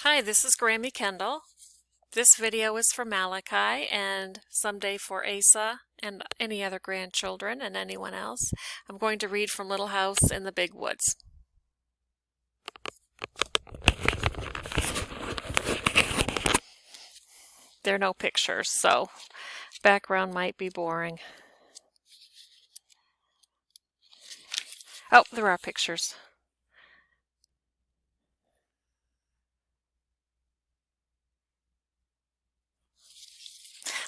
Hi, this is Grammy Kendall. This video is for Malachi and someday for Asa and any other grandchildren and anyone else. I'm going to read from Little House in the Big Woods. There are no pictures, so background might be boring. Oh, there are pictures.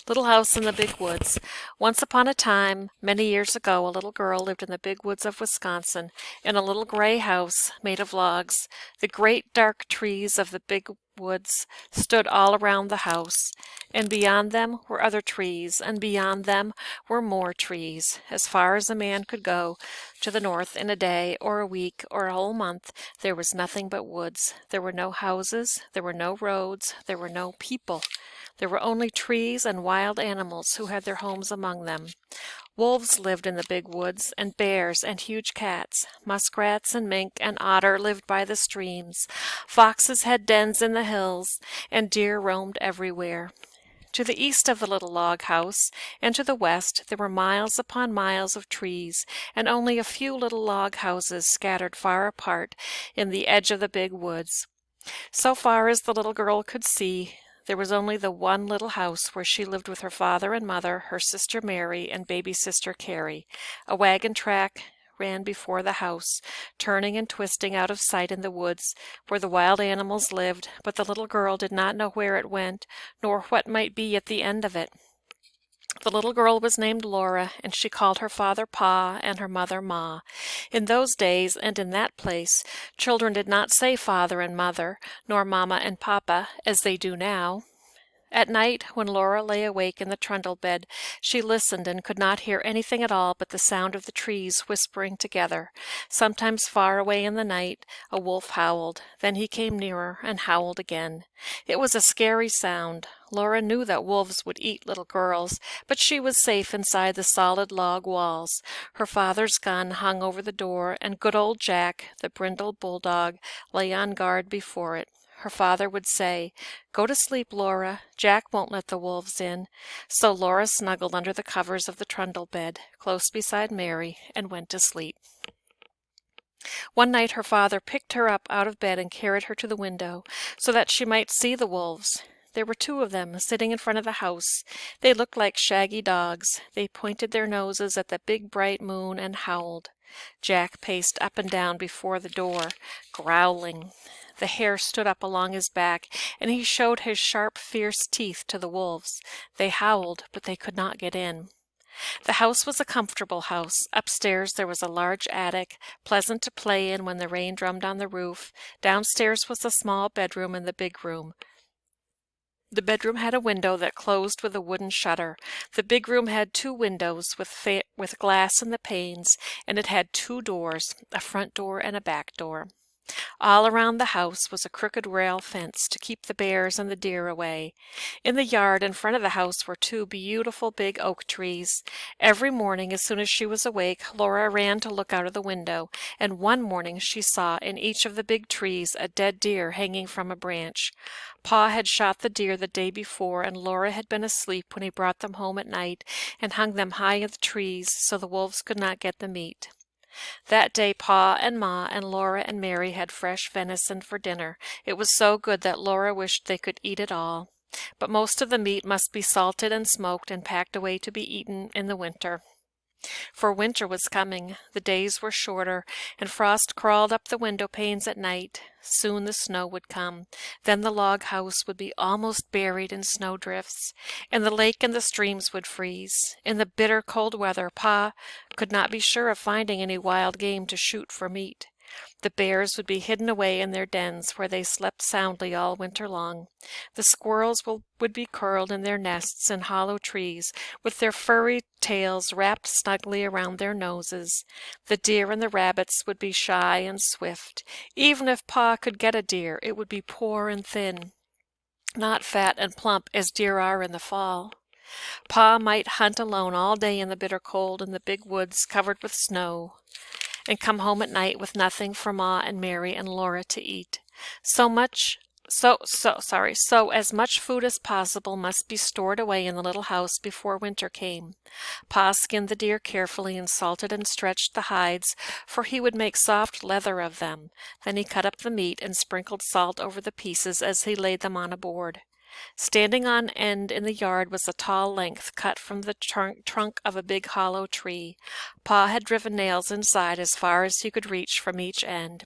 Little House in the Big Woods. Once upon a time, many years ago, a little girl lived in the big woods of Wisconsin in a little gray house made of logs. The great dark trees of the big woods stood all around the house, and beyond them were other trees, and beyond them were more trees. As far as a man could go to the north in a day or a week or a whole month, there was nothing but woods. There were no houses, there were no roads, there were no people. There were only trees and wild animals who had their homes among them. Wolves lived in the big woods, and bears and huge cats. Muskrats and mink and otter lived by the streams. Foxes had dens in the hills, and deer roamed everywhere. To the east of the little log house, and to the west, there were miles upon miles of trees, and only a few little log houses scattered far apart in the edge of the big woods. So far as the little girl could see, there was only the one little house where she lived with her father and mother, her sister Mary, and baby sister Carrie. A wagon track ran before the house, turning and twisting out of sight in the woods where the wild animals lived, but the little girl did not know where it went, nor what might be at the end of it. The little girl was named Laura, and she called her father Pa and her mother Ma. In those days and in that place, children did not say father and mother, nor mamma and papa, as they do now. At night, when Laura lay awake in the trundle bed, she listened and could not hear anything at all but the sound of the trees whispering together. Sometimes far away in the night, a wolf howled. Then he came nearer and howled again. It was a scary sound. Laura knew that wolves would eat little girls, but she was safe inside the solid log walls. Her father's gun hung over the door, and good old Jack, the brindle bulldog, lay on guard before it. Her father would say, "Go to sleep, Laura. Jack won't let the wolves in." So Laura snuggled under the covers of the trundle bed, close beside Mary, and went to sleep. One night her father picked her up out of bed and carried her to the window, so that she might see the wolves. There were two of them, sitting in front of the house. They looked like shaggy dogs. They pointed their noses at the big bright moon and howled. Jack paced up and down before the door, growling. The hair stood up along his back, and he showed his sharp, fierce teeth to the wolves. They howled, but they could not get in. The house was a comfortable house. Upstairs there was a large attic, pleasant to play in when the rain drummed on the roof. Downstairs was a small bedroom and the big room. The bedroom had a window that closed with a wooden shutter. The big room had two windows with glass in the panes, and it had two doors, a front door and a back door. All around the house was a crooked rail fence to keep the bears and the deer away. In the yard in front of the house were two beautiful big oak trees. Every morning, as soon as she was awake, Laura ran to look out of the window, and one morning she saw in each of the big trees a dead deer hanging from a branch. Pa had shot the deer the day before, and Laura had been asleep when he brought them home at night and hung them high in the trees so the wolves could not get the meat. That day Pa and Ma and Laura and Mary had fresh venison for dinner. It was so good that Laura wished they could eat it all. But most of the meat must be salted and smoked and packed away to be eaten in the winter. For winter was coming. The days were shorter, and frost crawled up the window panes at night. Soon the snow would come. Then the log house would be almost buried in snowdrifts, and the lake and the streams would freeze. In the bitter cold weather, Pa could not be sure of finding any wild game to shoot for meat. The bears would be hidden away in their dens, where they slept soundly all winter long. The squirrels would be curled in their nests in hollow trees, with their furry tails wrapped snugly around their noses. The deer and the rabbits would be shy and swift. Even if Pa could get a deer, it would be poor and thin, not fat and plump as deer are in the fall. Pa might hunt alone all day in the bitter cold in the big woods covered with snow, and come home at night with nothing for Ma and Mary and Laura to eat. So as much food as possible must be stored away in the little house before winter came. Pa skinned the deer carefully and salted and stretched the hides, for he would make soft leather of them. Then he cut up the meat and sprinkled salt over the pieces as he laid them on a board. Standing on end in the yard was a tall length cut from the trunk of a big hollow tree. Pa had driven nails inside as far as he could reach from each end.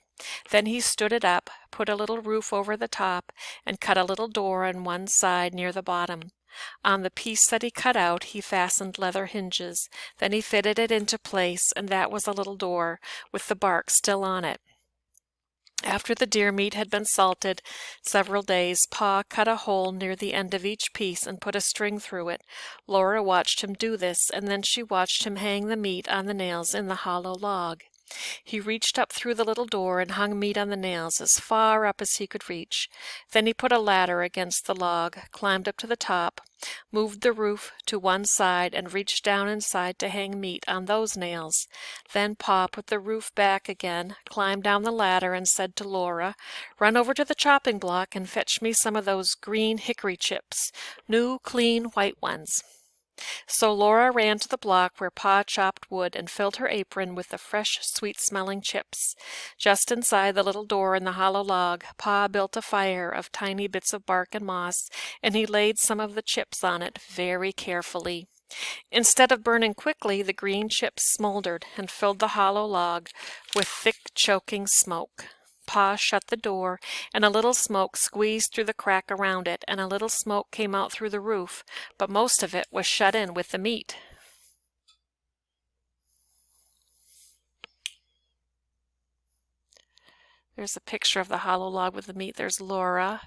Then he stood it up, put a little roof over the top, and cut a little door on one side near the bottom. On the piece that he cut out he fastened leather hinges. Then he fitted it into place, and that was a little door, with the bark still on it. After the deer meat had been salted several days, Pa cut a hole near the end of each piece and put a string through it. Laura watched him do this, and then she watched him hang the meat on the nails in the hollow log. He reached up through the little door and hung meat on the nails as far up as he could reach. Then he put a ladder against the log, climbed up to the top, moved the roof to one side, and reached down inside to hang meat on those nails. Then Pa put the roof back again, climbed down the ladder, and said to Laura, "Run over to the chopping block and fetch me some of those green hickory chips, new, clean, white ones." So Laura ran to the block where Pa chopped wood and filled her apron with the fresh, sweet-smelling chips. Just inside the little door in the hollow log, Pa built a fire of tiny bits of bark and moss, and he laid some of the chips on it very carefully. Instead of burning quickly, the green chips smoldered and filled the hollow log with thick, choking smoke. Pa shut the door, and a little smoke squeezed through the crack around it, and a little smoke came out through the roof, but most of it was shut in with the meat. There's a picture of the hollow log with the meat. There's Laura,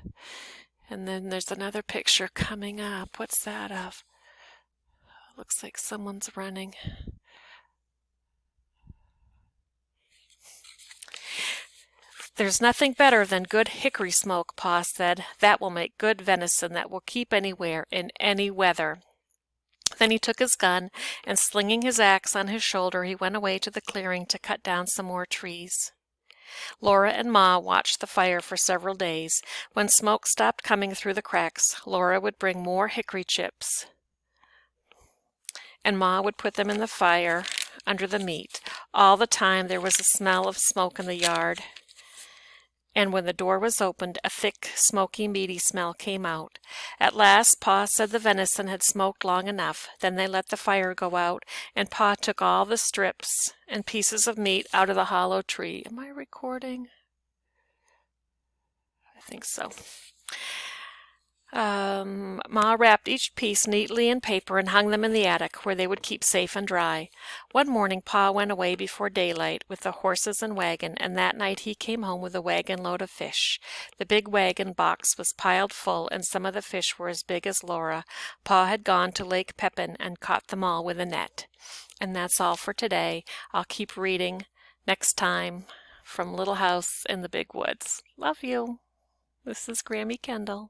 and then there's another picture coming up. What's that of? Looks like someone's running. "There's nothing better than good hickory smoke," Pa said. "That will make good venison that will keep anywhere, in any weather." Then he took his gun, and slinging his axe on his shoulder, he went away to the clearing to cut down some more trees. Laura and Ma watched the fire for several days. When smoke stopped coming through the cracks, Laura would bring more hickory chips, and Ma would put them in the fire under the meat. All the time there was a smell of smoke in the yard, and when the door was opened, a thick, smoky, meaty smell came out. At last Pa said the venison had smoked long enough. Then they let the fire go out, and Pa took all the strips and pieces of meat out of the hollow tree. Am I recording? I think so. Ma wrapped each piece neatly in paper and hung them in the attic, where they would keep safe and dry. One morning Pa went away before daylight with the horses and wagon, and that night he came home with a wagon load of fish. The big wagon box was piled full, and some of the fish were as big as Laura. Pa had gone to Lake Pepin and caught them all with a net. And that's all for today. I'll keep reading next time from Little House in the Big Woods. Love you. This is Grammy Kendall.